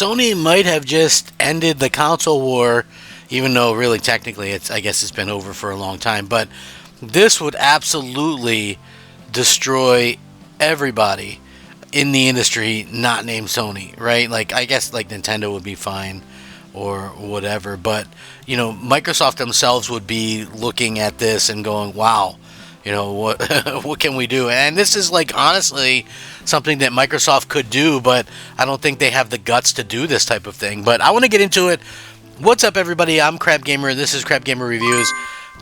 Sony might have just ended the console war, even though really technically I guess it's been over for a long time. But this would absolutely destroy everybody in the industry not named Sony, right? Like I guess like Nintendo would be fine or whatever, but Microsoft themselves would be looking at this and going, "Wow, what what can we do?" And this is like honestly something that Microsoft could do, but I don't think they have the guts to do this type of thing. But I want to get into it. What's up, everybody? I'm Crab Gamer. This is Crab Gamer Reviews,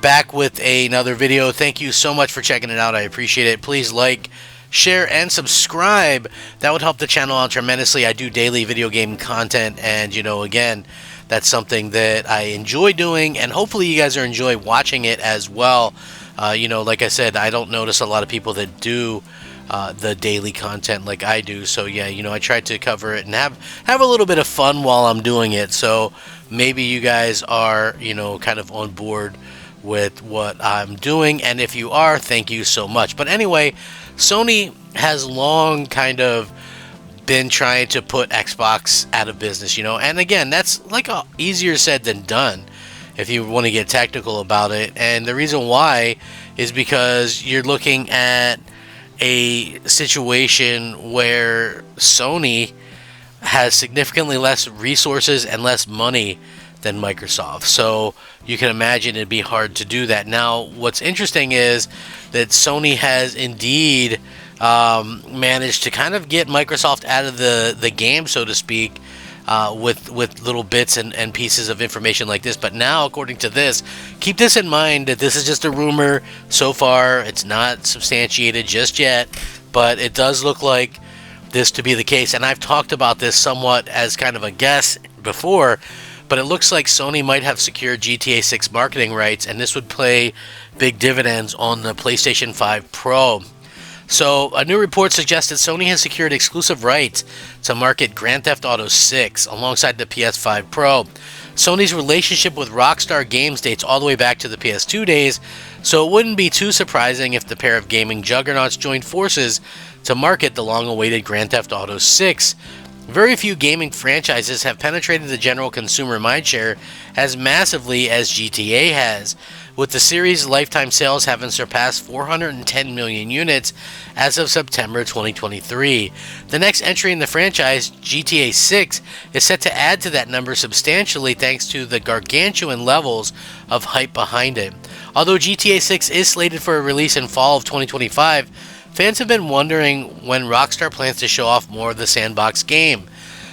back with another video. Thank you so much for checking it out. I appreciate it. Please like, share, and subscribe. That would help the channel out tremendously. I do daily video game content, and again, that's something that I enjoy doing, and hopefully you guys are enjoy watching it as well. Like I said, I don't notice a lot of people that do the daily content like I do. So yeah, I try to cover it and have a little bit of fun while I'm doing it. So maybe you guys are, kind of on board with what I'm doing. And if you are, thank you so much. But anyway, Sony has long kind of been trying to put Xbox out of business, and again, that's like easier said than done if you want to get technical about it. And the reason why is because you're looking at a situation where Sony has significantly less resources and less money than Microsoft. So you can imagine it'd be hard to do that. Now, what's interesting is that Sony has indeed managed to kind of get Microsoft out of the game, so to speak, with little bits and pieces of information like this. But now, according to this, keep this in mind that this is just a rumor so far. It's not substantiated just yet, but it does look like this to be the case. And I've talked about this somewhat as kind of a guess before, but it looks like Sony might have secured GTA 6 marketing rights, and this would pay big dividends on the PlayStation 5 Pro. So, a new report suggests that Sony has secured exclusive rights to market Grand Theft Auto 6 alongside the PS5 Pro. Sony's relationship with Rockstar Games dates all the way back to the PS2 days, so it wouldn't be too surprising if the pair of gaming juggernauts joined forces to market the long-awaited Grand Theft Auto 6. Very few gaming franchises have penetrated the general consumer mindshare as massively as GTA has, with the series' lifetime sales having surpassed 410 million units as of September 2023. The next entry in the franchise, GTA 6, is set to add to that number substantially thanks to the gargantuan levels of hype behind it. Although GTA 6 is slated for a release in fall of 2025, fans have been wondering when Rockstar plans to show off more of the sandbox game.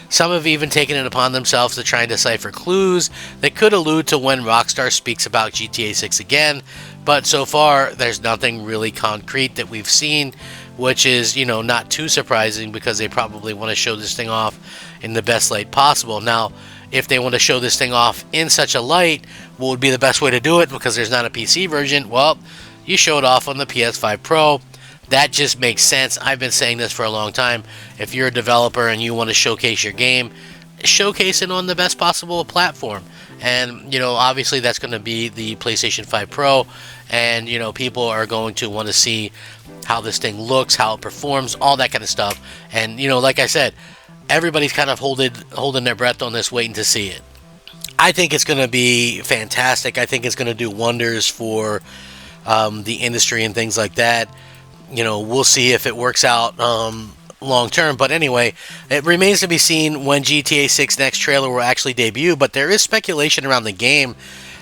Some have even taken it upon themselves to try and decipher clues that could allude to when Rockstar speaks about GTA 6 again, but so far there's nothing really concrete that we've seen, which is, not too surprising because they probably want to show this thing off in the best light possible. Now, if they want to show this thing off in such a light, what would be the best way to do it? Because there's not a PC version, well, you show it off on the PS5 Pro. That just makes sense. I've been saying this for a long time. If you're a developer and you want to showcase your game, showcase it on the best possible platform. And, obviously that's going to be the PlayStation 5 Pro. And, people are going to want to see how this thing looks, how it performs, all that kind of stuff. And, like I said, everybody's kind of holding their breath on this, waiting to see it. I think it's going to be fantastic. I think it's going to do wonders for the industry and things like that. We'll see if it works out long term. But anyway, it remains to be seen when GTA 6 next trailer will actually debut. But there is speculation around the game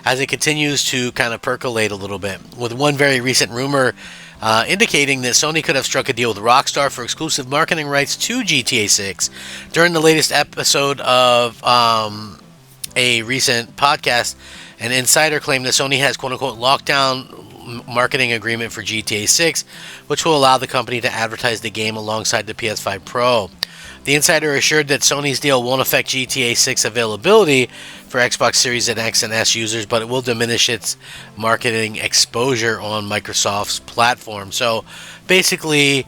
as it continues to kind of percolate a little bit, with one very recent rumor indicating that Sony could have struck a deal with Rockstar for exclusive marketing rights to GTA 6. During the latest episode of a recent podcast, an insider claimed that Sony has quote-unquote locked down marketing agreement for GTA 6, which will allow the company to advertise the game alongside the PS5 Pro. The insider assured that Sony's deal won't affect GTA 6 availability for Xbox Series X and S users, but it will diminish its marketing exposure on Microsoft's platform. So basically,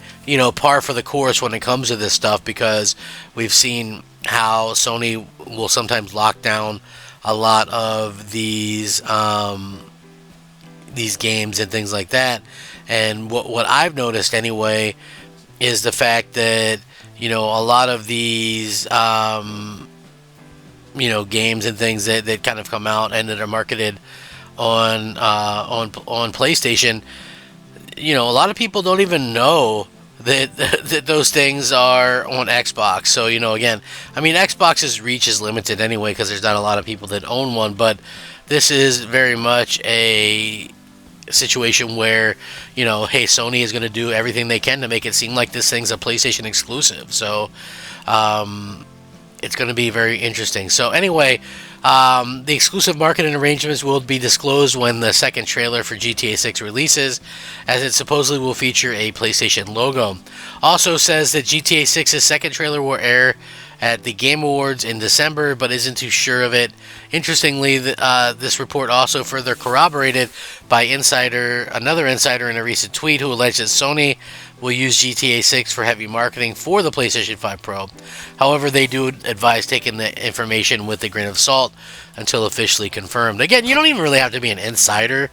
par for the course when it comes to this stuff, because we've seen how Sony will sometimes lock down a lot of these games and things like that. And what I've noticed anyway is the fact that a lot of these games and things that kind of come out and that are marketed on PlayStation. A lot of people don't even know that those things are on Xbox. So again, I mean, Xbox's reach is limited anyway because there's not a lot of people that own one. But this is very much a situation where hey, Sony is going to do everything they can to make it seem like this thing's a PlayStation exclusive. So it's going to be very interesting. So anyway, the exclusive marketing arrangements will be disclosed when the second trailer for GTA 6 releases, as it supposedly will feature a PlayStation logo. Also says that GTA 6's second trailer will air at the Game Awards in December, but isn't too sure of it. Interestingly, this report also further corroborated by another insider in a recent tweet who alleged that Sony will use GTA 6 for heavy marketing for the PlayStation 5 Pro. However, they do advise taking the information with a grain of salt until officially confirmed. Again, you don't even really have to be an insider.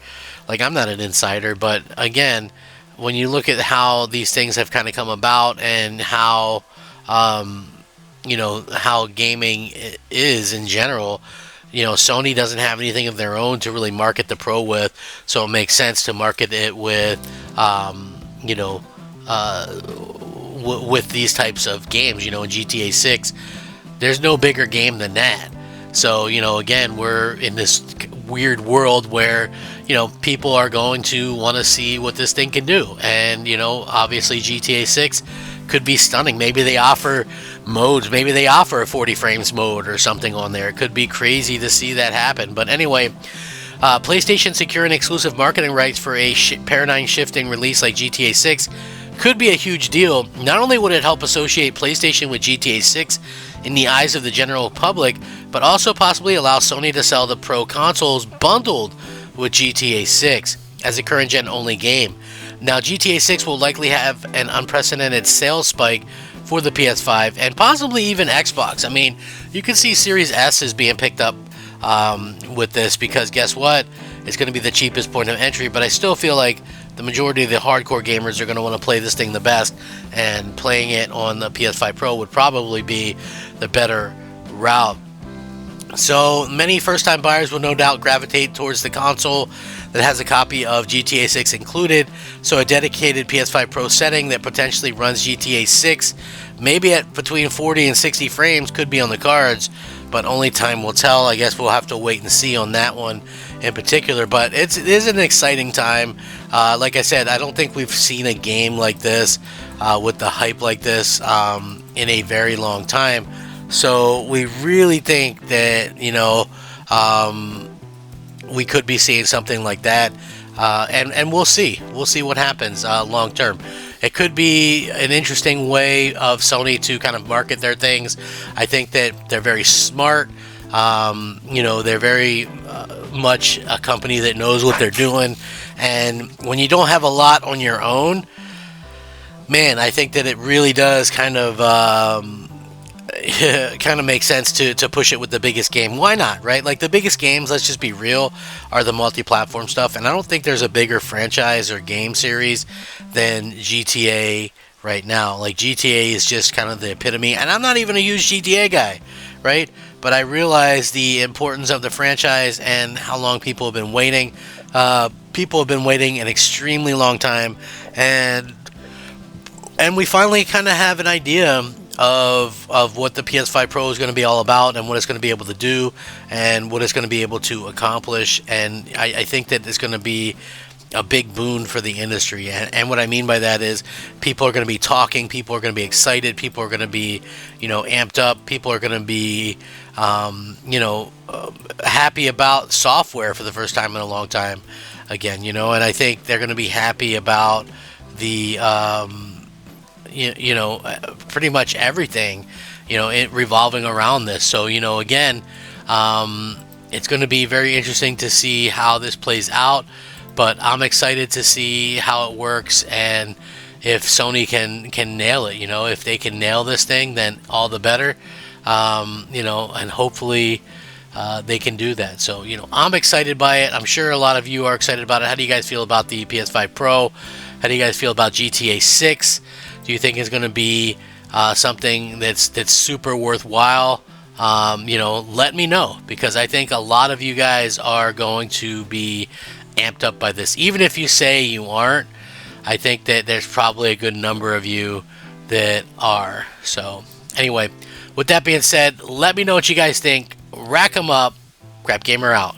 Like, I'm not an insider, but again, when you look at how these things have kind of come about and how how gaming is in general, Sony doesn't have anything of their own to really market the Pro with, so it makes sense to market it with with these types of games. In GTA 6, there's no bigger game than that. So again, we're in this weird world where people are going to want to see what this thing can do, and obviously GTA 6 could be stunning. Maybe they offer modes, maybe they offer a 40 frames mode or something on there. It could be crazy to see that happen. But anyway, PlayStation securing exclusive marketing rights for a paradigm shifting release like GTA 6 could be a huge deal. Not only would it help associate PlayStation with GTA 6 in the eyes of the general public, but also possibly allow Sony to sell the Pro consoles bundled with GTA 6 as a current gen only game. Now, GTA 6 will likely have an unprecedented sales spike for the PS5 and possibly even Xbox. I mean, you can see Series S is being picked up with this because guess what? It's going to be the cheapest point of entry, but I still feel like the majority of the hardcore gamers are going to want to play this thing the best, and playing it on the PS5 Pro would probably be the better route. So many first-time buyers will no doubt gravitate towards the console that has a copy of GTA 6 included, so a dedicated PS5 Pro setting that potentially runs GTA 6 maybe at between 40 and 60 frames could be on the cards, but only time will tell. I guess we'll have to wait and see on that one in particular, but it is an exciting time. Like I said, I don't think we've seen a game like this with the hype like this in a very long time. So we really think that we could be seeing something like that, and we'll see what happens long term. It could be an interesting way of Sony to kind of market their things. I think that they're very smart. They're very much a company that knows what they're doing, and when you don't have a lot on your own, man, I think that it really does kind of makes sense to push it with the biggest game. Why not, right? Like, the biggest games, let's just be real, are the multi-platform stuff, and I don't think there's a bigger franchise or game series than GTA right now. Like, GTA is just kind of the epitome, and I'm not even a huge GTA guy, right? But I realize the importance of the franchise and how long people have been waiting. People have been waiting an extremely long time, and we finally kind of have an idea of what the PS5 Pro is going to be all about, and what it's going to be able to do, and what it's going to be able to accomplish. And I think that it's going to be a big boon for the industry. And what I mean by that is people are going to be talking, people are going to be excited, people are going to be amped up, people are going to be happy about software for the first time in a long time again, and I think they're going to be happy about the pretty much everything, it revolving around this. So, again, it's going to be very interesting to see how this plays out, but I'm excited to see how it works, and if Sony can nail it, if they can nail this thing, then all the better, and hopefully they can do that. So, I'm excited by it. I'm sure a lot of you are excited about it. How do you guys feel about the PS5 Pro? How do you guys feel about GTA 6? Do you think it's going to be something that's super worthwhile let me know, because I think a lot of you guys are going to be amped up by this. Even if you say you aren't, I think that there's probably a good number of you that are. So, anyway, with that being said, let me know what you guys think. Rack 'em up. Crap Gamer out.